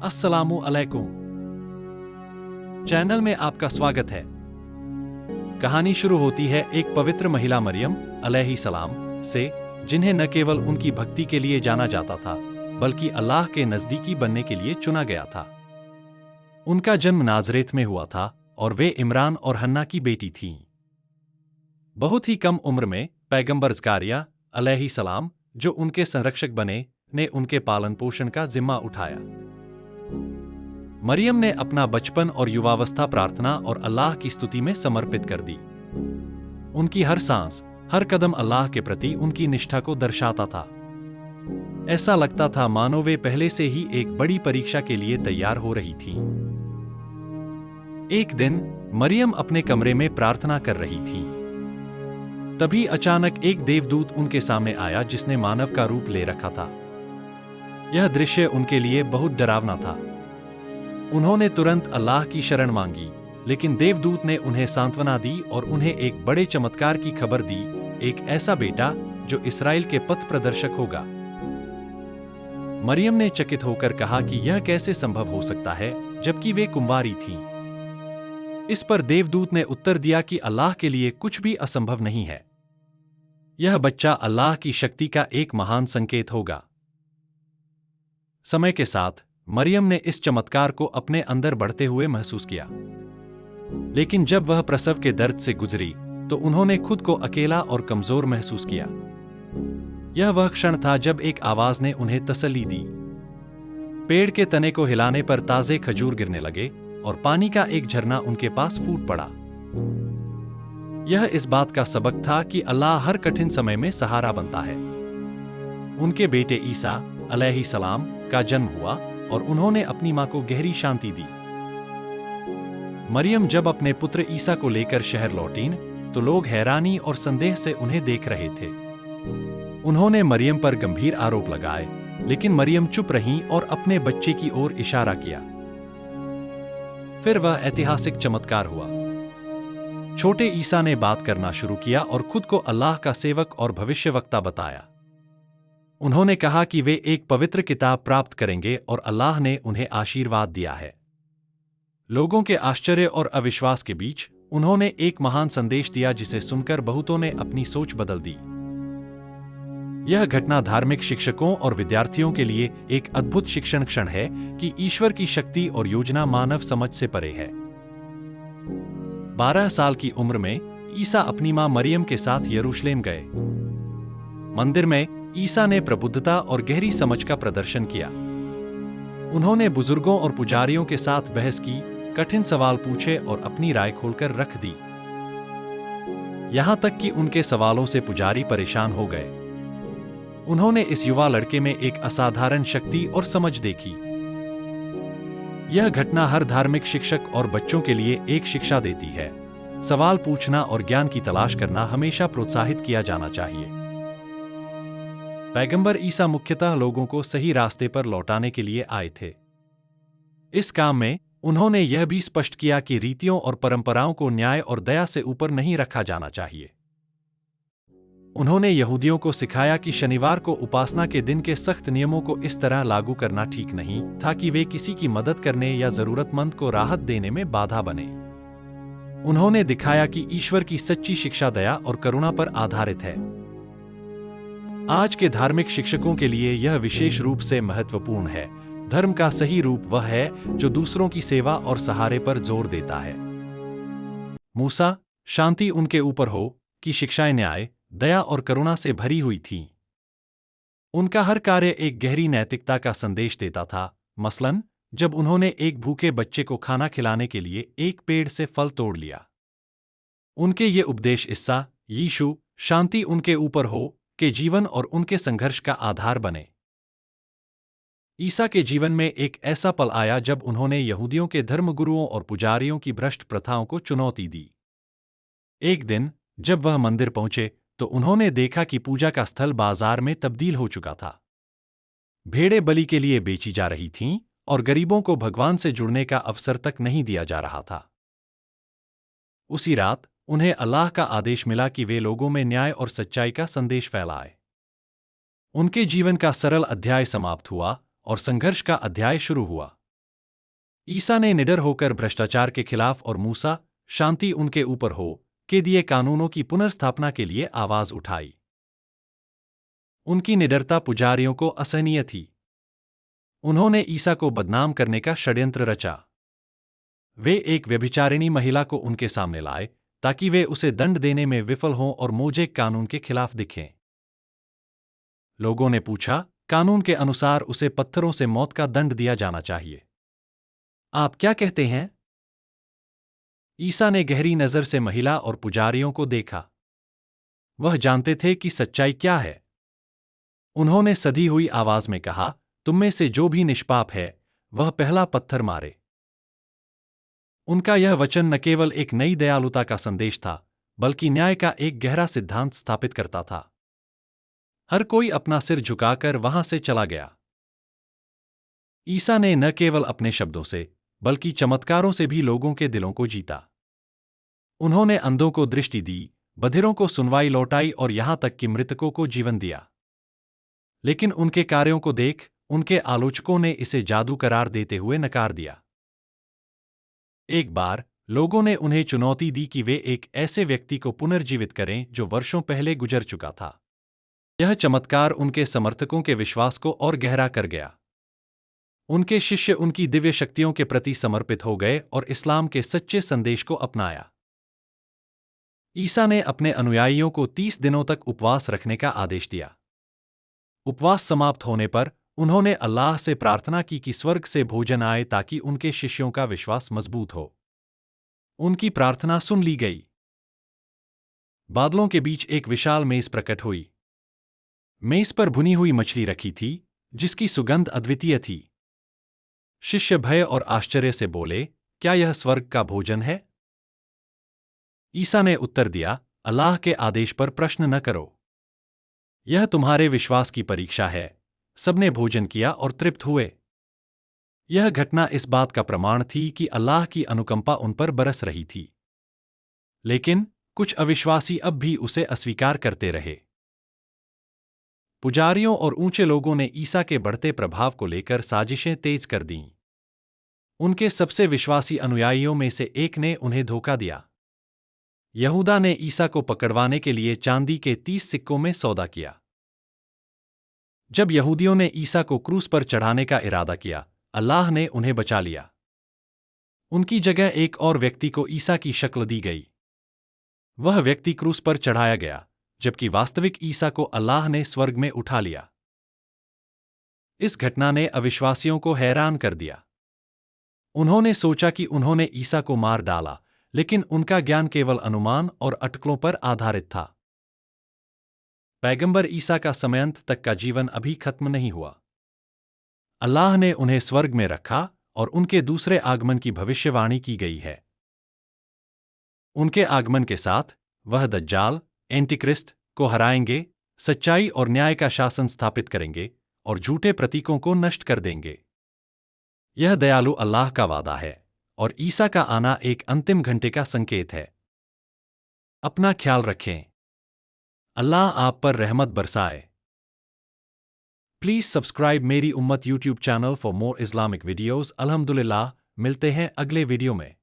अस्सलामु अलैकुम। चैनल में आपका स्वागत है। कहानी शुरू होती है एक पवित्र महिला मरियम अलैहिस्सलाम से, जिन्हें न केवल उनकी भक्ति के लिए जाना जाता था बल्कि अल्लाह के नजदीकी बनने के लिए चुना गया था। उनका जन्म नाज़रेत में हुआ था और वे इमरान और हन्ना की बेटी थीं। बहुत ही कम उम्र में पैगंबर ज़करिया अलैहिस्सलाम, जो उनके संरक्षक बने, ने उनके पालन पोषण का जिम्मा उठाया। मरियम ने अपना बचपन और युवावस्था प्रार्थना और अल्लाह की स्तुति में समर्पित कर दी। उनकी हर सांस, हर कदम अल्लाह के प्रति उनकी निष्ठा को दर्शाता था। ऐसा लगता था मानो वे पहले से ही एक बड़ी परीक्षा के लिए तैयार हो रही थीं। एक दिन मरियम अपने कमरे में प्रार्थना कर रही थी। तभी अचानक एक देवदूत उनके सामने आया जिसने मानव का रूप ले रखा था। यह दृश्य उनके लिए बहुत डरावना था। उन्होंने तुरंत अल्लाह की शरण मांगी, लेकिन देवदूत ने उन्हें सांत्वना दी और उन्हें एक बड़े चमत्कार की खबर दी, एक ऐसा बेटा जो इस्राएल के पथ प्रदर्शक होगा। मरियम ने चकित होकर कहा कि यह कैसे संभव हो सकता है जबकि वे कुंवारी थीं। इस पर देवदूत ने उत्तर दिया कि अल्लाह के लिए कुछ भी असंभव नहीं है। यह बच्चा अल्लाह की शक्ति का एक महान संकेत होगा। समय के साथ मरियम ने इस चमत्कार को अपने अंदर बढ़ते हुए महसूस किया, लेकिन जब वह प्रसव के दर्द से गुजरी तो उन्होंने खुद को अकेला और कमजोर महसूस किया। यह वह क्षण था जब एक आवाज ने उन्हें तसल्ली दी। पेड़ के तने को हिलाने पर ताजे खजूर गिरने लगे और पानी का एक झरना उनके पास फूट पड़ा। यह इस बात का सबक था कि अल्लाह हर कठिन समय में सहारा बनता है। उनके बेटे ईसा अलैहिस्सलाम का जन्म हुआ और उन्होंने अपनी मां को गहरी शांति दी। मरियम जब अपने पुत्र ईसा को लेकर शहर लौटीं तो लोग हैरानी और संदेह से उन्हें देख रहे थे। उन्होंने मरियम पर गंभीर आरोप लगाए, लेकिन मरियम चुप रहीं और अपने बच्चे की ओर इशारा किया। फिर वह ऐतिहासिक चमत्कार हुआ। छोटे ईसा ने बात करना शुरू किया और खुद को अल्लाह का सेवक और भविष्यवक्ता बताया। उन्होंने कहा कि वे एक पवित्र किताब प्राप्त करेंगे और अल्लाह ने उन्हें आशीर्वाद दिया है। लोगों के आश्चर्य और अविश्वास के बीच उन्होंने एक महान संदेश दिया जिसे सुनकर बहुतों ने अपनी सोच बदल दी। यह घटना धार्मिक शिक्षकों और विद्यार्थियों के लिए एक अद्भुत शिक्षण क्षण है कि ईश्वर की शक्ति और योजना मानव समझ से परे है। 12 साल की उम्र में ईसा अपनी मां मरियम के साथ यरूशलेम गए। मंदिर में ईसा ने प्रबुद्धता और गहरी समझ का प्रदर्शन किया। उन्होंने बुजुर्गों और पुजारियों के साथ बहस की, कठिन सवाल पूछे और अपनी राय खोलकर रख दी। यहां तक कि उनके सवालों से पुजारी परेशान हो गए। उन्होंने इस युवा लड़के में एक असाधारण शक्ति और समझ देखी। यह घटना हर धार्मिक शिक्षक और बच्चों के लिए एक शिक्षा देती है। सवाल पूछना और ज्ञान की तलाश करना हमेशा प्रोत्साहित किया जाना चाहिए। पैगंबर ईसा मुख्यतः लोगों को सही रास्ते पर लौटाने के लिए आए थे। इस काम में उन्होंने यह भी स्पष्ट किया कि रीतियों और परंपराओं को न्याय और दया से ऊपर नहीं रखा जाना चाहिए। उन्होंने यहूदियों को सिखाया कि शनिवार को उपासना के दिन के सख्त नियमों को इस तरह लागू करना ठीक नहीं था कि वे किसी की मदद करने या जरूरतमंद को राहत देने में बाधा बने। उन्होंने दिखाया कि ईश्वर की सच्ची शिक्षा दया और करुणा पर आधारित है। आज के धार्मिक शिक्षकों के लिए यह विशेष रूप से महत्वपूर्ण है। धर्म का सही रूप वह है जो दूसरों की सेवा और सहारे पर जोर देता है। मूसा, शांति उनके ऊपर हो, की शिक्षाएं न्याय, दया और करुणा से भरी हुई थीं। उनका हर कार्य एक गहरी नैतिकता का संदेश देता था। मसलन, जब उन्होंने एक भूखे बच्चे को खाना खिलाने के लिए एक पेड़ से फल तोड़ लिया। उनके ये उपदेश ईसा, यीशु, शांति उनके ऊपर हो, के जीवन और उनके संघर्ष का आधार बने। ईसा के जीवन में एक ऐसा पल आया जब उन्होंने यहूदियों के धर्मगुरुओं और पुजारियों की भ्रष्ट प्रथाओं को चुनौती दी। एक दिन जब वह मंदिर पहुंचे तो उन्होंने देखा कि पूजा का स्थल बाजार में तब्दील हो चुका था। भेड़ें बलि के लिए बेची जा रही थीं और गरीबों को भगवान से जुड़ने का अवसर तक नहीं दिया जा रहा था। उसी रात उन्हें अल्लाह का आदेश मिला कि वे लोगों में न्याय और सच्चाई का संदेश फैलाएं। उनके जीवन का सरल अध्याय समाप्त हुआ और संघर्ष का अध्याय शुरू हुआ। ईसा ने निडर होकर भ्रष्टाचार के खिलाफ और मूसा, शांति उनके ऊपर हो, के दिए कानूनों की पुनर्स्थापना के लिए आवाज उठाई। उनकी निडरता पुजारियों को असहनीय थी। उन्होंने ईसा को बदनाम करने का षड्यंत्र रचा। वे एक व्यभिचारिणी महिला को उनके सामने लाए ताकि वे उसे दंड देने में विफल हों और मोजेक कानून के खिलाफ दिखें। लोगों ने पूछा, कानून के अनुसार उसे पत्थरों से मौत का दंड दिया जाना चाहिए। आप क्या कहते हैं? ईसा ने गहरी नजर से महिला और पुजारियों को देखा। वह जानते थे कि सच्चाई क्या है। उन्होंने सधी हुई आवाज में कहा, तुम में से जो भी निष्पाप है, वह पहला पत्थर मारे। उनका यह वचन न केवल एक नई दयालुता का संदेश था, बल्कि न्याय का एक गहरा सिद्धांत स्थापित करता था। हर कोई अपना सिर झुकाकर वहां से चला गया। ईसा ने न केवल अपने शब्दों से, बल्कि चमत्कारों से भी लोगों के दिलों को जीता। उन्होंने अंधों को दृष्टि दी, बधिरों को सुनवाई लौटाई और यहां तक कि मृतकों को जीवन दिया। लेकिन उनके कार्यों को देख, उनके आलोचकों ने इसे जादू करार देते हुए नकार दिया। एक बार लोगों ने उन्हें चुनौती दी कि वे एक ऐसे व्यक्ति को पुनर्जीवित करें जो वर्षों पहले गुजर चुका था। यह चमत्कार उनके समर्थकों के विश्वास को और गहरा कर गया। उनके शिष्य उनकी दिव्य शक्तियों के प्रति समर्पित हो गए और इस्लाम के सच्चे संदेश को अपनाया। ईसा ने अपने अनुयायियों को 30 दिनों तक उपवास रखने का आदेश दिया। उपवास समाप्त होने पर उन्होंने अल्लाह से प्रार्थना की कि स्वर्ग से भोजन आए ताकि उनके शिष्यों का विश्वास मजबूत हो। उनकी प्रार्थना सुन ली गई। बादलों के बीच एक विशाल मेज प्रकट हुई। मेज पर भुनी हुई मछली रखी थी, जिसकी सुगंध अद्वितीय थी। शिष्य भय और आश्चर्य से बोले, क्या यह स्वर्ग का भोजन है? ईसा ने उत्तर दिया, अल्लाह के आदेश पर प्रश्न न करो। यह तुम्हारे विश्वास की परीक्षा है। सबने भोजन किया और तृप्त हुए। यह घटना इस बात का प्रमाण थी कि अल्लाह की अनुकंपा उन पर बरस रही थी। लेकिन कुछ अविश्वासी अब भी उसे अस्वीकार करते रहे। पुजारियों और ऊंचे लोगों ने ईसा के बढ़ते प्रभाव को लेकर साजिशें तेज कर दीं। उनके सबसे विश्वासी अनुयायियों में से एक ने उन्हें धोखा दिया। यहूदा ने ईसा को पकड़वाने के लिए चांदी के 30 सिक्कों में सौदा किया। जब यहूदियों ने ईसा को क्रूस पर चढ़ाने का इरादा किया, अल्लाह ने उन्हें बचा लिया। उनकी जगह एक और व्यक्ति को ईसा की शक्ल दी गई। वह व्यक्ति क्रूस पर चढ़ाया गया, जबकि वास्तविक ईसा को अल्लाह ने स्वर्ग में उठा लिया। इस घटना ने अविश्वासियों को हैरान कर दिया। उन्होंने सोचा कि उन्होंने ईसा को मार डाला, लेकिन उनका ज्ञान केवल अनुमान और अटकलों पर आधारित था। पैगंबर ईसा का समयांत तक का जीवन अभी खत्म नहीं हुआ। अल्लाह ने उन्हें स्वर्ग में रखा और उनके दूसरे आगमन की भविष्यवाणी की गई है। उनके आगमन के साथ वह दज्जाल, एंटीक्रिस्ट को हराएंगे, सच्चाई और न्याय का शासन स्थापित करेंगे और झूठे प्रतीकों को नष्ट कर देंगे। यह दयालु अल्लाह का वादा है और ईसा का आना एक अंतिम घंटे का संकेत है। अपना ख्याल रखें। अल्लाह आप पर रहमत बरसाए। प्लीज सब्सक्राइब मेरी उम्मत YouTube channel for more Islamic videos. अल्हम्दुलिल्लाह, मिलते हैं अगले वीडियो में।